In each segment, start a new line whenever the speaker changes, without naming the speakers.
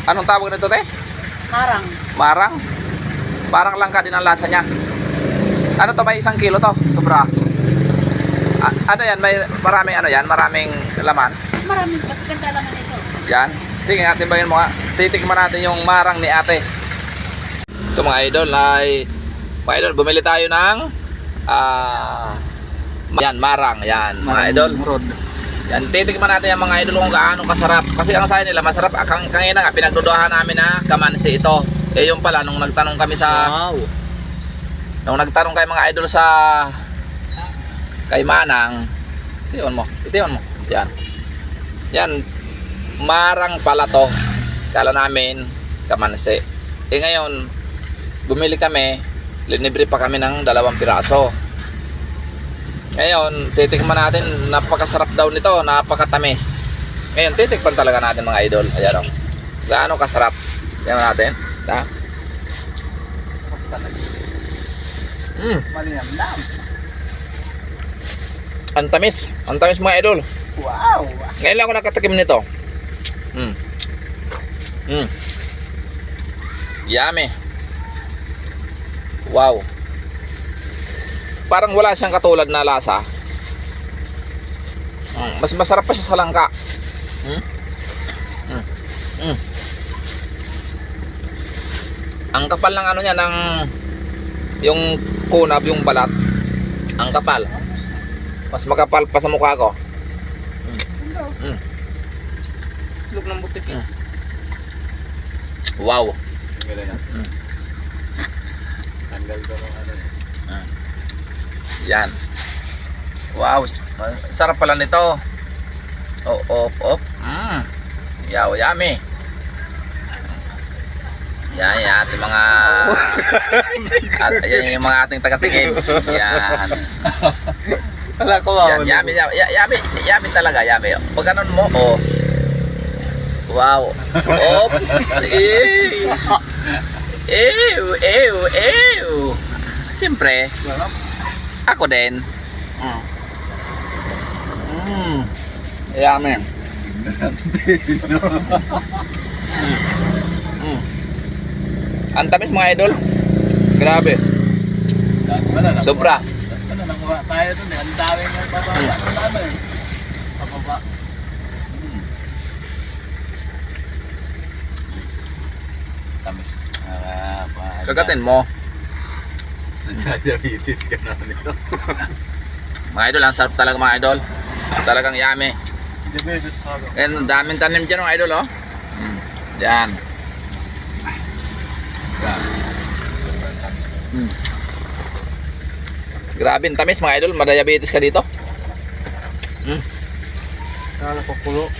Anong tawag nito, te?
Marang.
Marang? Parang langka din ang lasa niya. Ano to, may 1 kilo to? Sobra. Ano yan? May maraming ano yan? Maraming laman?
Maraming pagkanda naman ito.
Yan. Sige, atin bagyan mo nga. Titikman natin yung marang ni ate. Ito mga idol, mga idol, bumili tayo ng yan, marang. Yan, mga idol. Yan, titikman natin yung mga idol kung gaano kasarap. Kasi ang sayo nila, masarap. Kanina nga, pinagduduhan namin na kamansi ito. Eh, yung pala, nung nagtanong kami sa...
Wow.
Nung nagtanong kay mga idol sa... Kay Manang. Itiwan mo. Yan. Yan. Marang pala to. Kala namin, kamansi. Eh, ngayon, bumili kami. Linibre pa kami ng 2 piraso. Ngayon, titikman natin, napakasarap daw nito, napakatamis. Ngayon, titikman talaga natin mga idol. Ayan o. Gaano kasarap. Tingnan natin. Ha?
Sarap talaga. Malinamnam.
Ang tamis. Ang tamis mga idol.
Wow.
Ngayon lang ako nakatikim nito. Yummy. Wow. Parang wala siyang katulad na lasa. Mas masarap pa siya sa langka. Ang kapal ng ano niya, ng yung kunab, yung balat. Ang kapal. Mas makapal pa sa mukha ko.
Lug ng butik eh.
Wow.
Tanggal ko ng ano.
Yan. Wow, sarap pala nito. Yaw, yummy. Yan, ating mga yan yung mga ating tagatingin. Yan.
Wala ko
Yan, yummy talaga, yummy. Pag ganun mo, wow. Ew. Siyempre, ako din. Yummy. Ang tamis mga idol. Grabe. Sobra.
Ano nakuha tayo dun eh. Ang dami ng bababa. Ano eh. Bababa. Tamis.
Kagatin mo.
Diabetes ka na nito.
Mga idol, ang sarap talaga mga idol. Talagang yummy.
Diabetes ka na.
And daming tanim dyan mga idol, oh. Yan. Grabe, ang tamis mga idol. Madiabetes ka dito.
Kala ko pulo.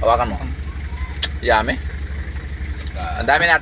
Hawakan mo. Yummy. Ang dami natin.